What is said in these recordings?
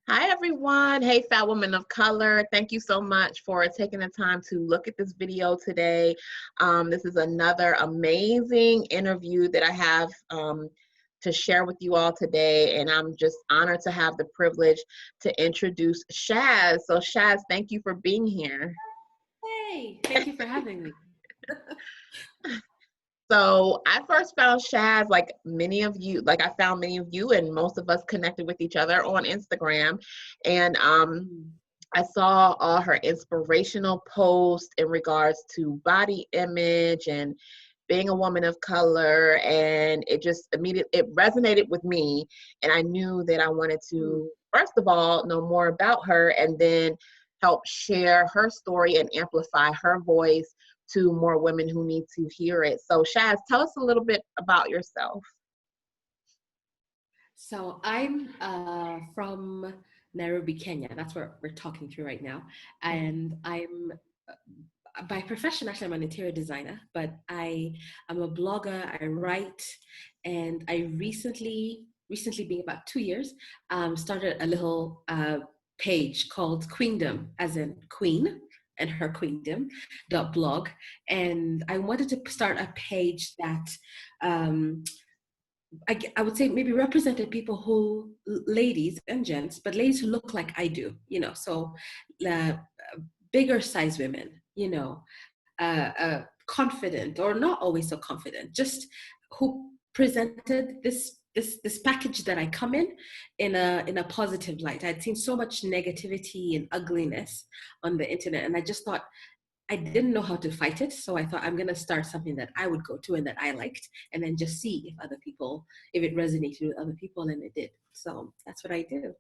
Hi, everyone. Hey, fat woman of color. Thank you so much for taking the time to look at this video today. This is another amazing interview that I have to share with you all today, and I'm just honored to have the privilege to introduce Shazz. So, Shazz, thank you for being here. Hey, thank you for having me. So I first found Shazz, like many of you, like I found many of you and most of us connected with each other on Instagram. And I saw all her inspirational posts in regards to body image and being a woman of color. And it just immediately, it resonated with me. And I knew that I wanted to, first of all, know more about her and then help share her story and amplify her voice to more women who need to hear it. So Shazz, tell us a little bit about yourself. So I'm from Nairobi, Kenya. That's where we're talking through right now. And I'm by profession, actually, I'm an interior designer, but I'm a blogger. I write, and I recently being about 2 years, started a little page called Queendom, as in Queen and her queendom .blog. And I wanted to start a page that I would say maybe represented people who, ladies and gents, but ladies who look like I do, so uh, bigger size women, confident or not always so confident, just who presented this package that I come in a positive light. I'd seen so much negativity and ugliness on the internet, and I just thought I didn't know how to fight it. So I thought I'm going to start something that I would go to and that I liked, and then just see if it resonated with other people, and it did. So that's what I do.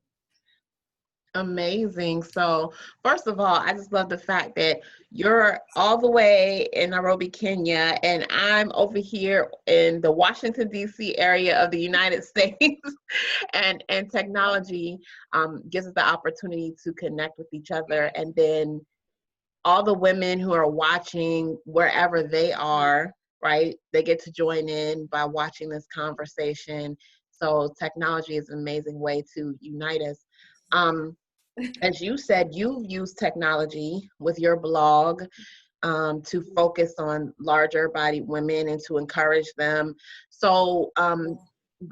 Amazing. So first of all, I just love the fact that you're all the way in Nairobi, Kenya, and I'm over here in the Washington, D.C. area of the United States. And technology gives us the opportunity to connect with each other. And then all the women who are watching wherever they are, right, they get to join in by watching this conversation. So technology is an amazing way to unite us. As you said, you've used technology with your blog to focus on larger bodied women and to encourage them. So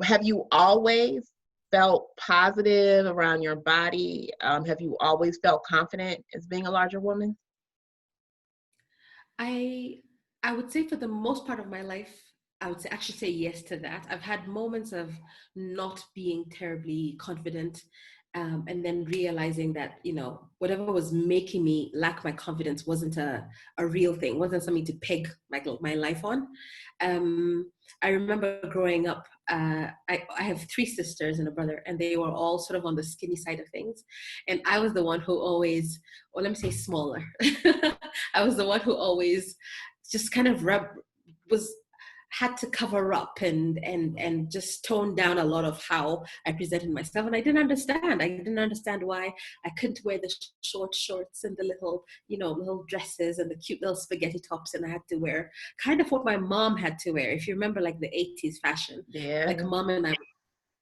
have you always felt positive around your body? Have you always felt confident as being a larger woman? I I would say for the most part of my life, I would actually say yes to that. I've had moments of not being terribly confident, and then realizing that whatever was making me lack my confidence wasn't a real thing, wasn't something to peg my life on. Um, I remember growing up. I have three sisters and a brother, and they were all sort of on the skinny side of things, and I was the one who always, well, let me say smaller. I was the one who always just kind of had to cover up and just tone down a lot of how I presented myself. And I didn't understand. I didn't understand why I couldn't wear the short shorts and the little dresses and the cute little spaghetti tops. And I had to wear kind of what my mom had to wear. If you remember, like the 80s fashion, Yeah. like mom and I were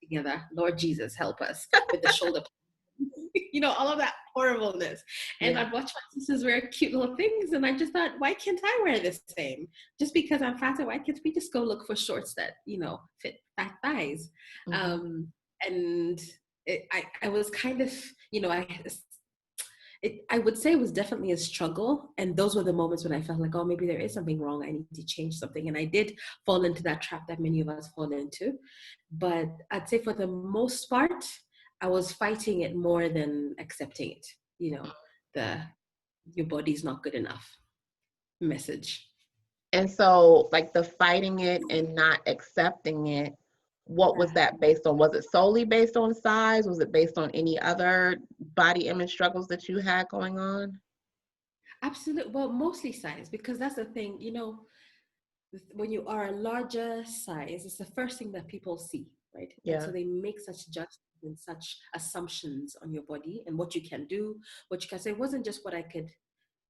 together. Lord Jesus, help us with the shoulder all of that horribleness. And Yeah. I'd watch my sisters wear cute little things, and I just thought, why can't I wear the same? Just because I'm fatter, why can't we just go look for shorts that fit fat thighs? Mm-hmm. And I was kind of, I would say it was definitely a struggle. And those were the moments when I felt like, oh, maybe there is something wrong. I need to change something. And I did fall into that trap that many of us fall into. But I'd say for the most part, I was fighting it more than accepting it. The your body's not good enough message. And so, like the fighting it and not accepting it, what was that based on? Was it solely based on size? Was it based on any other body image struggles that you had going on? Absolutely. Well, mostly size, because that's the thing, when you are a larger size, it's the first thing that people see, right? And Yeah. so they make such judgments and such assumptions on your body and what you can do, what you can say. It wasn't just what I could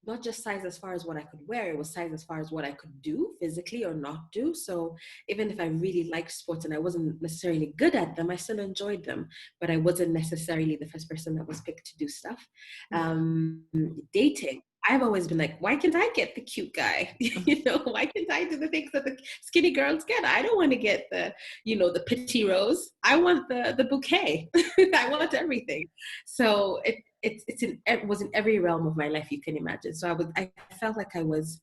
not just size as far as what I could wear, it was size as far as what I could do physically or not do. So even if I really liked sports and I wasn't necessarily good at them, I still enjoyed them, but I wasn't necessarily the first person that was picked to do stuff. Yeah. Dating, I've always been like, why can't I get the cute guy? You know, why can't I do the things that the skinny girls get? I don't want to get the, you know, the petit rose. I want the bouquet. I want everything. So it was in every realm of my life you can imagine. So I felt like I was,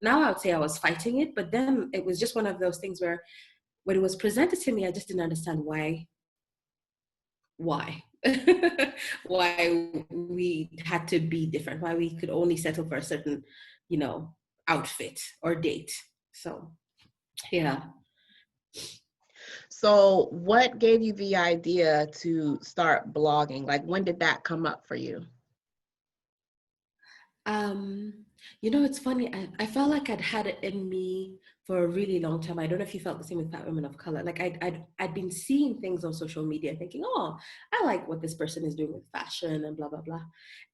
now I would say I was fighting it, but then it was just one of those things where when it was presented to me, I just didn't understand why why we had to be different, why we could only settle for a certain, you know, outfit or date. So yeah. So what gave you the idea to start blogging? Like, when did that come up for you? Um, you know, it's funny. I felt like I'd had it in me for a really long time. I don't know if you felt the same with Fat Women of Color. Like I'd been seeing things on social media, thinking, "Oh, I like what this person is doing with fashion and blah blah blah."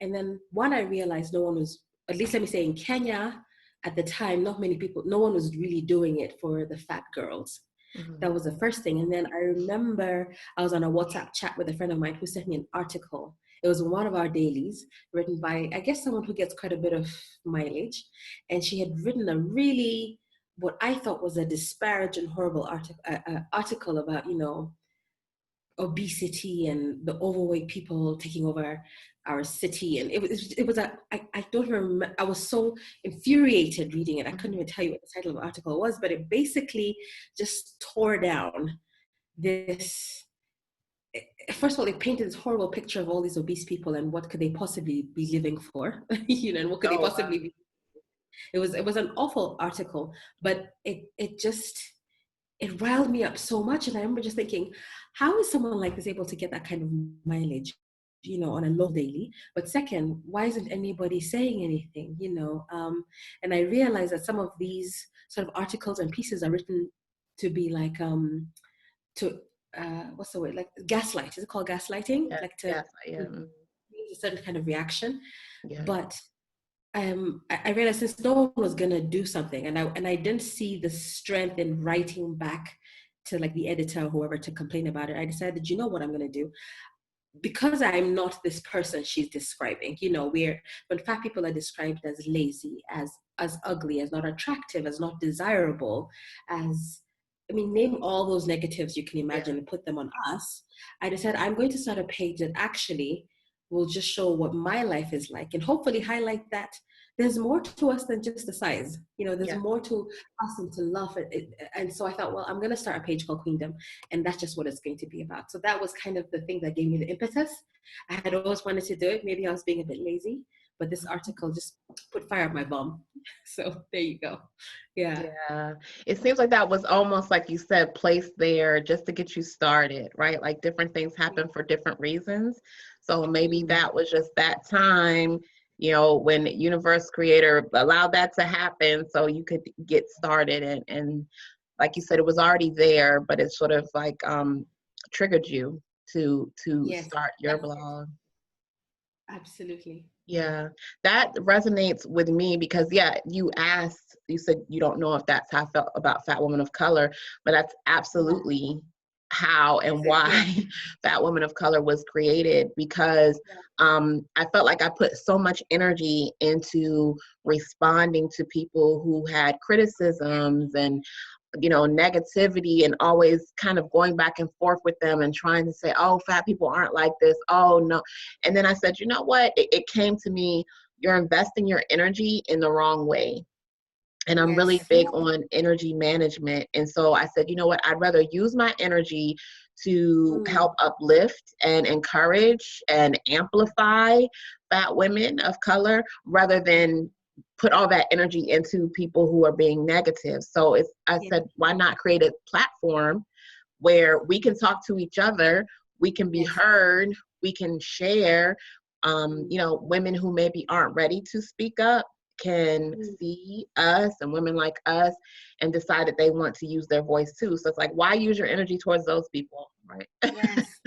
And then one, I realized no one was, at least let me say, in Kenya at the time, not many people, no one was really doing it for the fat girls. Mhm. That was the first thing. And then I remember I was on a WhatsApp chat with a friend of mine who sent me an article. It was one of our dailies written by, I guess, someone who gets quite a bit of mileage. And she had written a really, what I thought was a disparaging, horrible article about, you know, obesity and the overweight people taking over our city. And I don't remember, I was so infuriated reading it. I couldn't even tell you what the title of the article was, but it basically just tore down this. First of all, it painted this horrible picture of all these obese people and what could they possibly be living for, you know, and what could they Oh, wow. possibly be. It was an awful article, but it just, it riled me up so much. And I remember just thinking, how is someone like this able to get that kind of mileage, you know, on a low daily? But second, why isn't anybody saying anything, you know? And I realized that some of these sort of articles and pieces are written to be like, to, what's the word? Like gaslight. Is it called gaslighting? Yeah, Like to yes, yeah, a certain kind of reaction. yeah, But I realized since no one was gonna do something, and I didn't see the strength in writing back to like the editor or whoever to complain about it. I decided, you know what I'm gonna do, because I'm not this person she's describing. You know, where when fat people are described as lazy, as ugly, as not attractive, as not desirable, as, I mean, name all those negatives you can yeah, imagine and put them on us. I decided I'm going to start a page that actually will just show what my life is like and hopefully highlight that there's more to us than just the size. You know, there's yeah. more to us and to love it. And so I thought, well, I'm going to start a page called Queendom, and that's just what it's going to be about. So that was kind of the thing that gave me the impetus. I had always wanted to do it. Maybe I was being a bit lazy, but this article just put fire up my bum. So there you go. Yeah. Yeah, it seems like that was almost like you said, placed there just to get you started, right? Like different things happen for different reasons. So maybe Mm. that was just that time, you know, when the universe creator allowed that to happen so you could get started and like you said, it was already there, but it sort of like triggered you to Yes, start your that's it. blog. Absolutely. Yeah, that resonates with me because, yeah, you asked, you said you don't know if that's how I felt about Fat Woman of Color, but that's Yeah. absolutely how and Yeah. why Fat Woman of Color was created because I felt like I put so much energy into responding to people who had criticisms and negativity and always kind of going back and forth with them and trying to say, oh, fat people aren't like this. Oh, no. And then I said, you know what? It came to me, you're investing your energy in the wrong way. And I'm really Yes. big on energy management. And so I said, you know what? I'd rather use my energy to Mm. help uplift and encourage and amplify fat women of color rather than put all that energy into people who are being negative. So I Yeah. said, why not create a platform where we can talk to each other, we can be Yes. heard, we can share. Mm. Women who maybe aren't ready to speak up can Mm. see us and women like us and decide that they want to use their voice too. So it's like, why use your energy towards those people, right? Yes.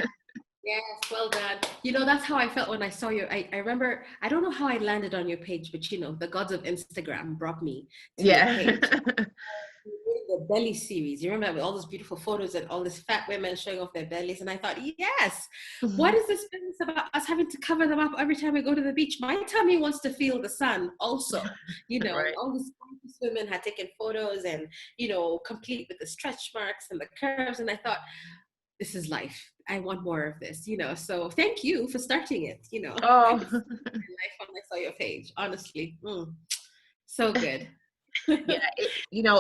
Yes, well Well done. You know, that's how I felt when I saw your, I remember, I don't know how I landed on your page, but you know, the gods of Instagram brought me to your Yeah. page. The belly series. You remember all those beautiful photos and all these fat women showing off their bellies. And I thought, yes, what is this business about us having to cover them up every time we go to the beach? My tummy wants to feel the sun also, you know, and Right. all these women had taken photos and, you know, complete with the stretch marks and the curves. And I thought, this is life. I want more of this, you know. So thank you for starting it, you know. I could see Oh. my life when I saw your page, honestly. So good. Yeah,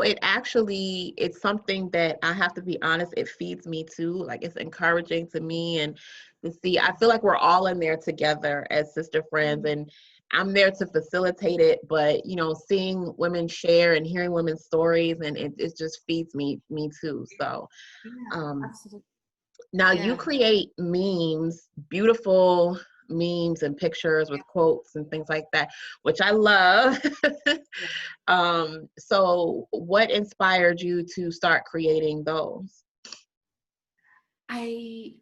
it actually, it's something that I have to be honest, it feeds me too. Like it's encouraging to me and to see, I feel like we're all in there together as sister friends and I'm there to facilitate it, but seeing women share and hearing women's stories and it just feeds me too. So, Yeah, um, absolutely. now you Yeah. create memes, beautiful memes and pictures with quotes and things like that, which I love. Yeah. So what inspired you to start creating those? I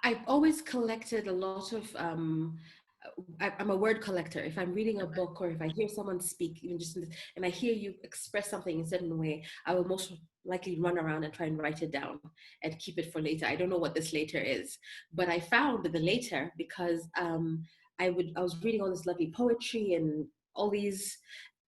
I've always collected a lot of I'm a word collector. If I'm reading a book or if I hear someone speak, even just and I hear you express something in a certain way, I will most likely run around and try and write it down and keep it for later. I don't know what this later is, but I found the later because I was reading all this lovely poetry and all these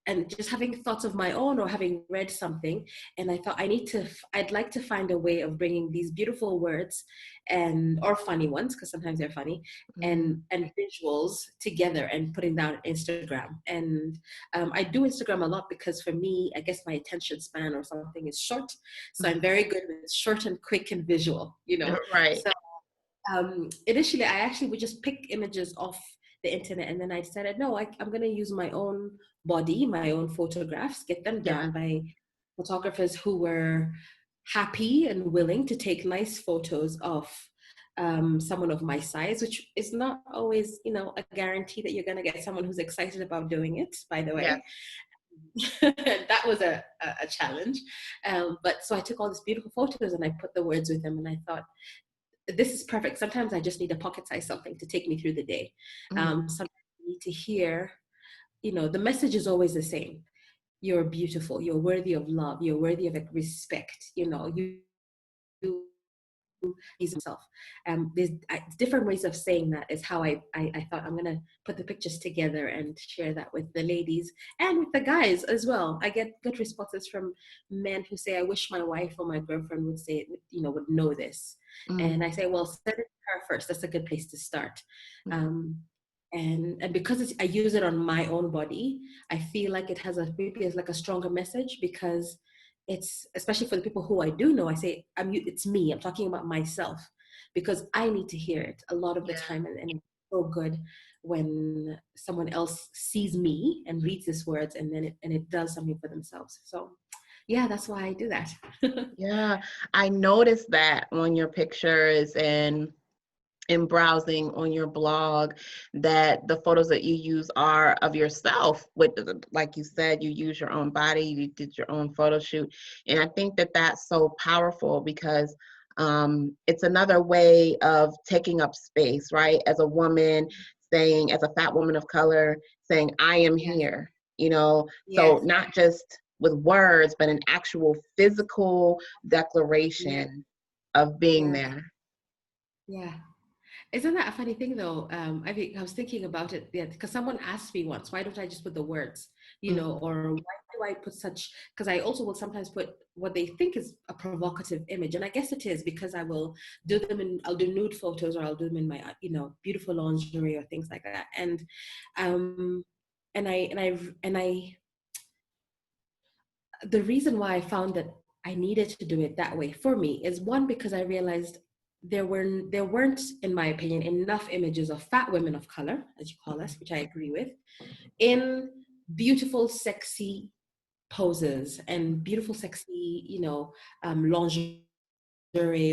and just having thoughts of my own or having read something, and I thought I'd like to find a way of bringing these beautiful words and or funny ones because sometimes they're funny Mm, and visuals together and putting down on Instagram. And I do Instagram a lot because for me, I guess my attention span or something is short, so I'm very good with short and quick and visual, you know. right. So initially I actually would just pick images off the internet, and then I decided, no, I'm going to use my own body, my own photographs, get them Yeah. done by photographers who were happy and willing to take nice photos of someone of my size, which is not always, you know, a guarantee that you're going to get someone who's excited about doing it, by the Yes. way. That was a challenge. But so I took all these beautiful photos and I put the words with them, and I thought, this is perfect. Sometimes I just need a pocket size something to take me through the day. Mm, Sometimes I need to hear, you know, the message is always the same. You're beautiful. You're worthy of love. You're worthy of respect. You know, you is himself. There's different ways of saying that is how I thought I'm going to put the pictures together and share that with the ladies and with the guys as well. I get good responses from men who say, I wish my wife or my girlfriend would say it, you know, would know this. mm, And I say, well, send it to her first. That's a good place to start. mm. Um, and because I use it on my own body, I feel like it has maybe it's like a stronger message because it's especially for the people who I do know. I say, it's me. I'm talking about myself because I need to hear it a lot of the Yeah. time, and it's so good when someone else sees me and reads these words, and then it does something for themselves. So, yeah, that's why I do that. Yeah. I noticed that on your pictures and in browsing on your blog that the photos that you use are of yourself with, like you said, you use your own body, you did your own photo shoot, and I think that that's so powerful because it's another way of taking up space, right? As a woman saying, as a fat woman of color saying, I am Yes, here, so yes, not just with words but an actual physical yes, declaration of being yes, there. yeah. Isn't that a funny thing though? I was thinking about it, yeah, because someone asked me once, why don't I just put the words, you know, Mm, or why do I put such? Because I also will sometimes put what they think is a provocative image, and I guess it is because I'll do nude photos or I'll do them in my, you know, beautiful lingerie or things like that, um, and I the reason why I found that I needed to do it that way for me is one, because I realized there weren't, in my opinion, enough images of fat women of color, as you call us, which I agree with, in beautiful, sexy poses and beautiful, sexy, you know, lingerie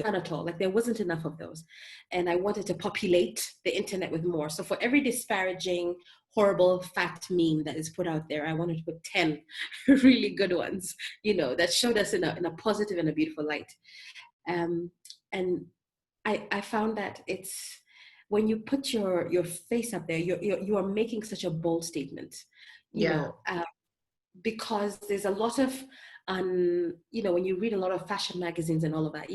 at all. Like there wasn't enough of those. And I wanted to populate the internet with more. So for every disparaging, horrible, fat meme that is put out there, I wanted to put 10 really good ones, you know, that showed us in a positive and a beautiful light. And I found that when you put your face up there, you are making such a bold statement, you Yeah. know, because there's a lot of when you read a lot of fashion magazines and all of that,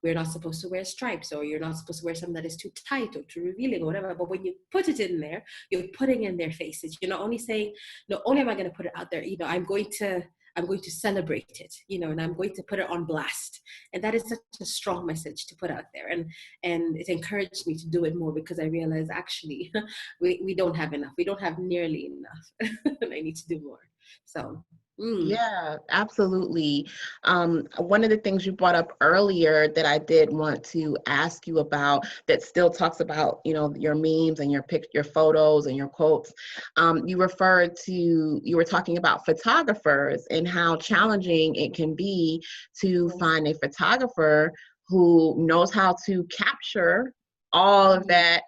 we're not supposed to wear stripes, or you're not supposed to wear something that is too tight or too revealing or whatever. But when you put it in there, you're putting in their faces. You're not only saying, not only am I going to put it out there, I'm going to celebrate it, and I'm going to put it on blast. And that is such a strong message to put out there. And it encouraged me to do it more, because I realized actually we don't have enough. We don't have nearly enough. And I need to do more. So, Yeah, absolutely. One of the things you brought up earlier that I did want to ask you about, that still talks about, your memes and your photos and your quotes. You were talking about photographers and how challenging it can be to find a photographer who knows how to capture all of that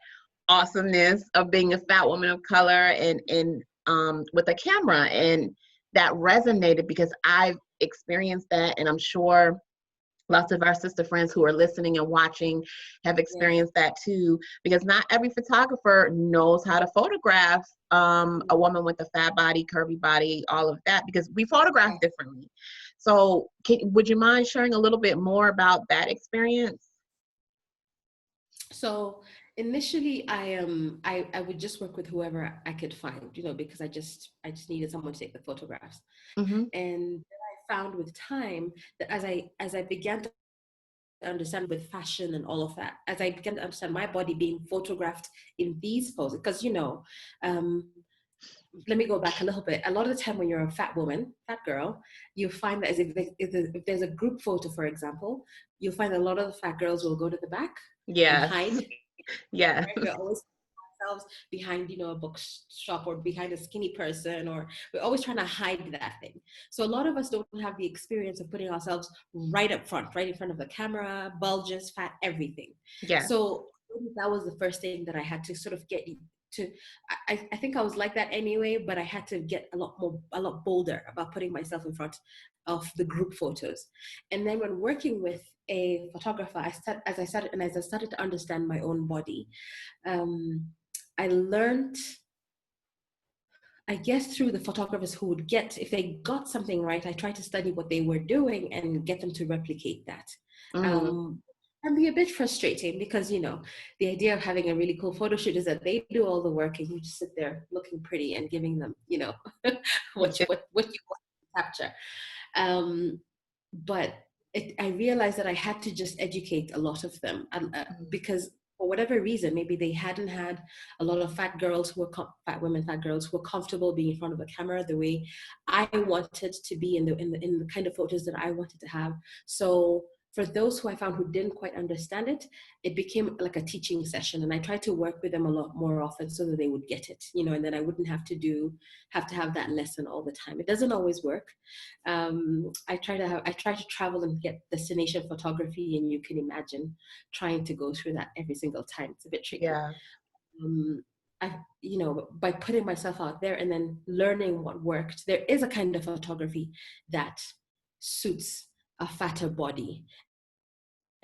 awesomeness of being a fat woman of color and with a camera. And that resonated because I've experienced that, and I'm sure lots of our sister friends who are listening and watching have experienced that too, because not every photographer knows how to photograph a woman with a fat body, curvy body, all of that, because we photograph differently. So would you mind sharing a little bit more about that experience? So initially, I would just work with whoever I could find, because I just needed someone to take the photographs. Mm-hmm. And I found with time that as I began to understand with fashion and all of that, as I began to understand my body being photographed in these poses, because um, let me go back a little bit. A lot of the time when you're a fat woman, fat girl, you find that if there's a group photo, for example, you'll find that a lot of the fat girls will go to the back and Yes. hide. Yes. Right? We're always ourselves behind, a bookshop or behind a skinny person, or we're always trying to hide that thing. So a lot of us don't have the experience of putting ourselves right up front, right in front of the camera, bulges, fat, everything. Yes. So that was the first thing that I had to sort of get to. I think I was like that anyway, but I had to get a lot bolder about putting myself in front of the group photos. And then when working with a photographer, as I started to understand my own body, I learned, I guess, through the photographers who would if they got something right, I tried to study what they were doing and get them to replicate that. Mm. And be a bit frustrating, because, the idea of having a really cool photo shoot is that they do all the work and you just sit there looking pretty and giving them, what you want to capture. But I realized that I had to just educate a lot of them, because for whatever reason, maybe they hadn't had a lot of fat girls fat women, fat girls who were comfortable being in front of a camera the way I wanted to be in the kind of photos that I wanted to have. So for those who I found who didn't quite understand it, it became like a teaching session, and I tried to work with them a lot more often so that they would get it, and then I wouldn't have to have that lesson all the time. It doesn't always work. I try to travel and get destination photography, and you can imagine trying to go through that every single time. It's a bit tricky. Yeah. By putting myself out there and then learning what worked, there is a kind of photography that suits a fatter body.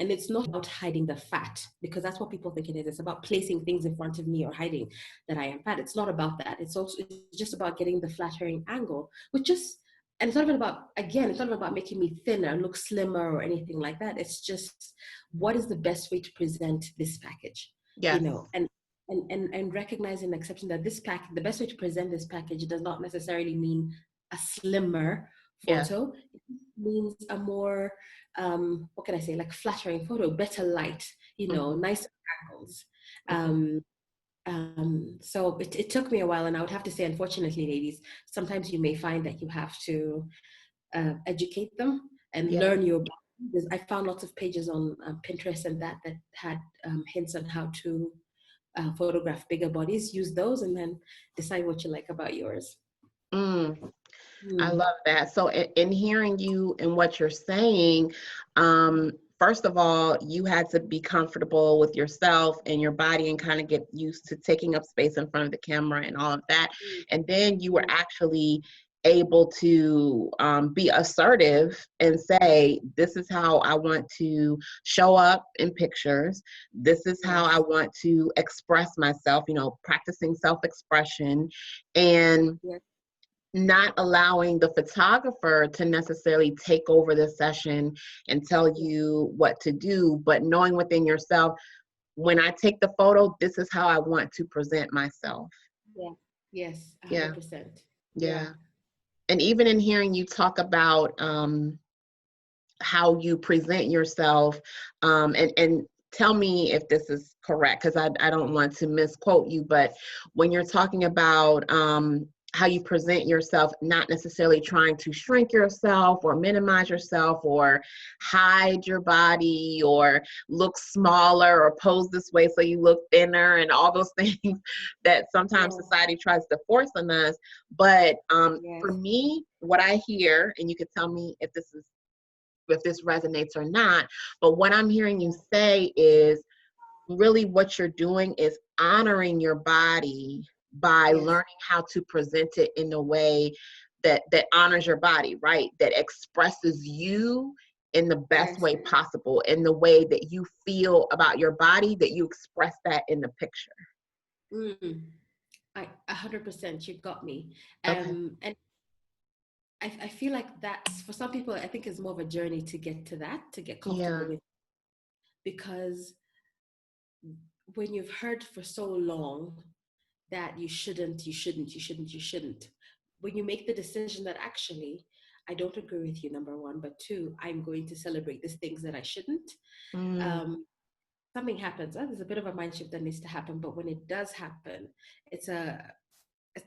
And it's not about hiding the fat, because that's what people think it is. It's about placing things in front of me or hiding that I am fat. It's not about that. It's just about getting the flattering angle, and it's not even about making me thinner, look slimmer or anything like that. It's just, what is the best way to present this package? Yes. And recognizing and accepting that the best way to present this package does not necessarily mean a slimmer photo. Yeah. It means a more, what can I say, like flattering photo, better light, nicer angles. So it took me a while, and I would have to say, unfortunately, ladies, sometimes you may find that you have to educate them and learn your body. I found lots of pages on Pinterest and that had hints on how to photograph bigger bodies. Use those and then decide what you like about yours. I love that. So in hearing you and what you're saying, first of all, you had to be comfortable with yourself and your body and kind of get used to taking up space in front of the camera and all of that. And then you were actually able to be assertive and say, this is how I want to show up in pictures. This is how I Yes. want to express myself, practicing self-expression, and Yes. not allowing the photographer to necessarily take over the session and tell Yes. you what to do, but knowing within yourself, when I take the photo, this is how I want to present myself. Yes. Yes. Yeah, 100%. Yeah. yeah. And even in hearing you talk about how you present yourself, and tell me if this is correct, because I don't want to misquote you, but when you're talking about how you present yourself, not necessarily trying to shrink yourself or minimize yourself or hide your body or look smaller or pose this way so you look thinner and all those things that sometimes Yes. society tries to force on us. But for Yes. me, what I hear, and you can tell me if this resonates or not, but what I'm hearing you say is really what you're doing is honoring your body by Yes. learning how to present it in a way that honors your body, right? That expresses you in the best Yes. way possible, in the way that you feel about your body, that you express that in the picture. Mm. 100%, you got me. Okay. And I feel like that's for some people, I think is more of a journey to get to that, to get comfortable Yeah. with, because when you've heard for so long that you shouldn't, when you make the decision that actually, I don't agree with you, number one, but two, I'm going to celebrate these things that I shouldn't. Mm, Um, Something happens. There's a bit of a mind shift that needs to happen, but when it does happen, it's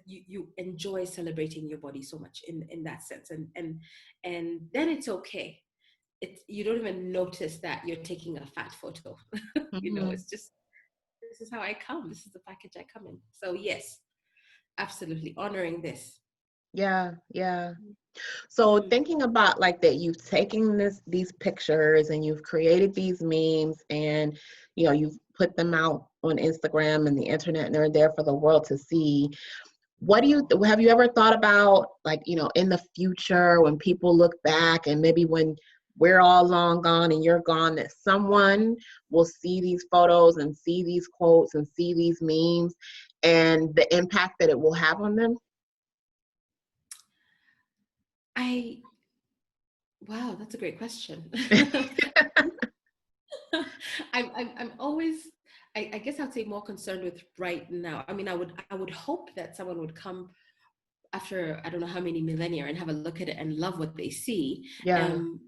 you enjoy celebrating your body so much in that sense, and then it's okay. You don't even notice that you're taking a fat photo. mhm. It's just, this is how I come, this is the package I come in. So yes, absolutely honoring this. Yeah, yeah. So Mm. thinking about like that, you've taken these pictures and you've created these memes, and you've put them out on Instagram and the internet, and they're there for the world to see. What do you have you ever thought about, like, in the future when people look back and maybe when we're all long gone and you're gone, that someone will see these photos and see these quotes and see these memes and the impact that it will have on them? I Wow, that's a great question. I'm always, I guess I'd say more concerned with right now. I mean, I would hope that someone would come after I don't know how many millennia and have a look at it and love what they see. Yeah, And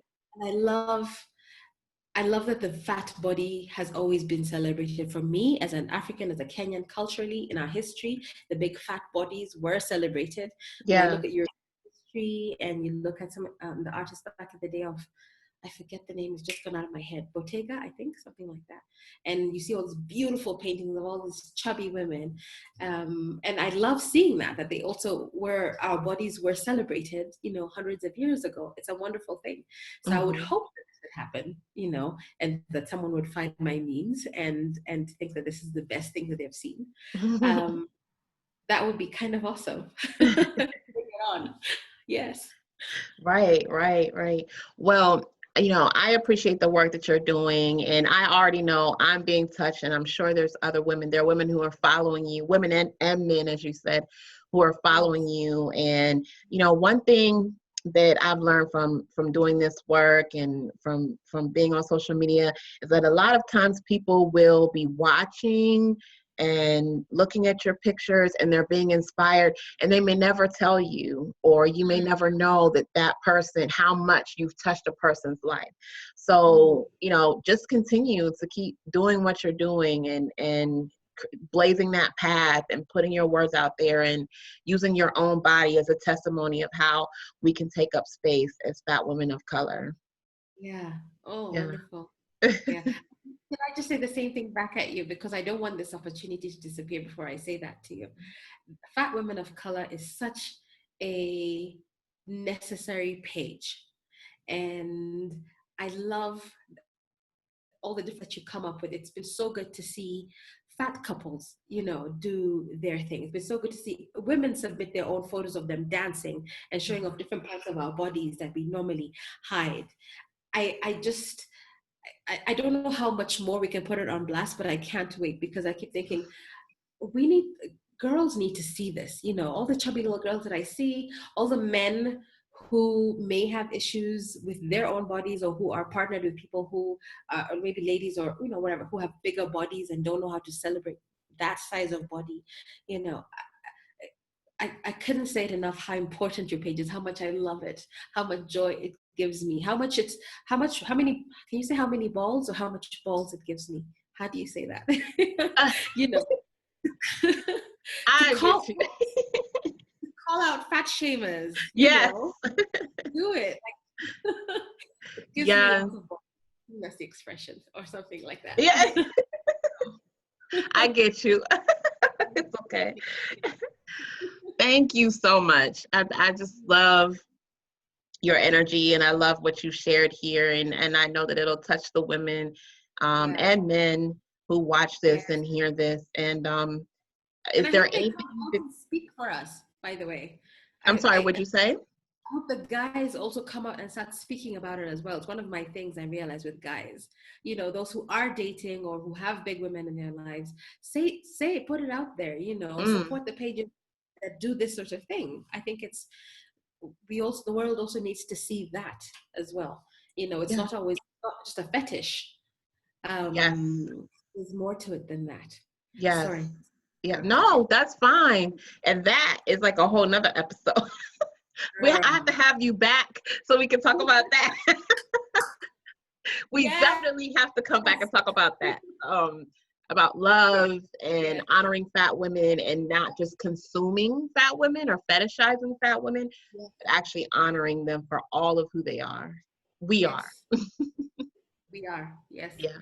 I love that the fat body has always been celebrated. For me, as an African, as a Kenyan, culturally in our history, the big fat bodies were celebrated. When I yeah. look at your history and you look at some the artists back in the day of, I forget the name, it's just gone out of my head. Bottega, I think, something like that. And you see all these beautiful paintings of all these chubby women. And I love seeing that they also were, our bodies were celebrated, hundreds of years ago. It's a wonderful thing. So I would Hmm. hope that this would happen, and that someone would find my memes and think that this is the best thing that they've seen. Um, that would be kind of awesome. Bring it on. Yes. Right, right, right. Well, I appreciate the work that you're doing, and I already know I'm being touched, and I'm sure there's other women. There are women who are following you, women and men, as you said, who are following Yes. you. And one thing that I've learned from doing this work and from being on social media is that a lot of times people will be watching and looking at your pictures and they're being inspired, and they may never tell you, or you may never know that person, how much you've touched a person's life. Mm. So just continue to keep doing what you're doing, and blazing that path and putting your words out there and using your own body as a testimony of how we can take up space as fat women of color. Yeah. Oh, Yeah. wonderful. Yeah. Can I just say the same thing back at you, because I don't want this opportunity to disappear before I say that to you. Fat Women of Color is such a necessary page. And I love all the different that you come up with. It's been so good to see fat couples, do their thing. It's been so good to see women submit their own photos of them dancing and showing off different parts of our bodies that we normally hide. I don't know how much more we can put it on blast, but I can't wait, because I keep thinking girls need to see this, all the chubby little girls that I see, all the men who may have issues with their own bodies, or who are partnered with people who or maybe ladies, or whatever, who have bigger bodies and don't know how to celebrate that size of body. I couldn't say it enough how important your page is, how much I love it, how much joy it gives me, how many, can you say how many balls, or how much balls it gives me? How do you say that? you know, I to call, get you. call out fat shamers, Yes. do it. It gives me lots of balls. That's the expression, or something like that. Yeah. I get you. It's okay. Thank you so much. I just love your energy, and I love what you shared here, and I know that it'll touch the women and men who watch this and hear this. And is there anything you could speak for us, by the way? I'm sorry, what'd you say? I hope the guys also come out and start speaking about it as well. It's one of my things I realize with guys, those who are dating or who have big women in their lives, say it, put it out there, support the pages that do this sort of thing. I think the world also needs to see that as well. It's not just a fetish. There's more to it than that. Yes. Sorry. Yeah, no, that's fine. And that is like a whole nother episode. I have to have you back so we can talk about that. We definitely have to come back and talk about that. About love and honoring fat women, and not just consuming fat women or fetishizing fat women, but actually honoring them for all of who they are. We are. We are, yes. Yeah.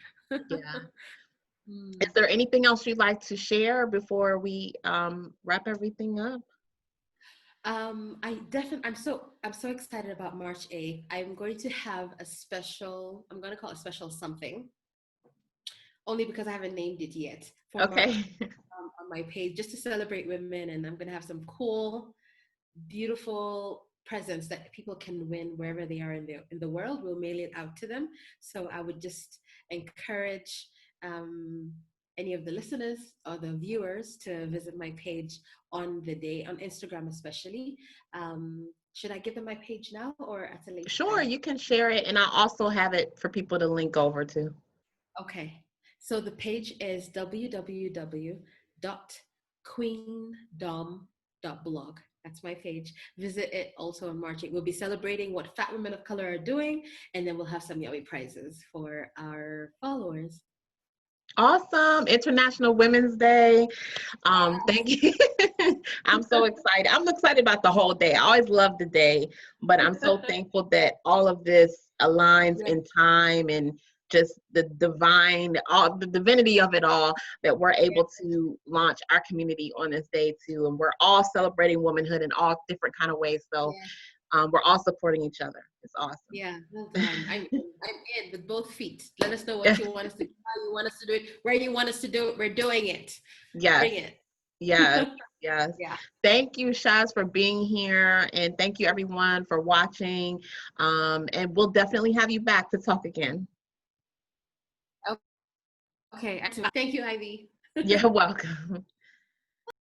Is there anything else you'd like to share before we wrap everything up? I'm so excited about March 8th. I'm going to have I'm going to call it a special something, only because I haven't named it yet. Okay. On my page, just to celebrate women, and I'm going to have some cool, beautiful presents that people can win wherever they are in the world. We'll mail it out to them. So I would just encourage any of the listeners or the viewers to visit my page on the day, on Instagram especially. Should I give them my page now or at a later Sure, time? you can share it, and I'll also have it for people to link over to. Okay, so the page is www.queendom.blog. That's my page. Visit it also on March 8th. We'll be celebrating what fat women of color are doing, and then we'll have some yummy prizes for our followers. Awesome. International Women's Day. Thank you. I'm so excited. I'm excited about the whole day. I always love the day, but I'm so thankful that all of this aligns in time, and just the divinity of it all, that we're able to launch our community on this day too. And we're all celebrating womanhood in all different kind of ways. So we're all supporting each other. It's awesome. Yeah, well done. I'm in with both feet. Let us know what you want us to do, how you want us to do it, where you want us to do it. We're doing it. Yes. Bring it. Yes. Yeah. Thank you, Shazz, for being here, and thank you everyone for watching. And we'll definitely have you back to talk again. Okay. Thank you, Ivy. You're welcome.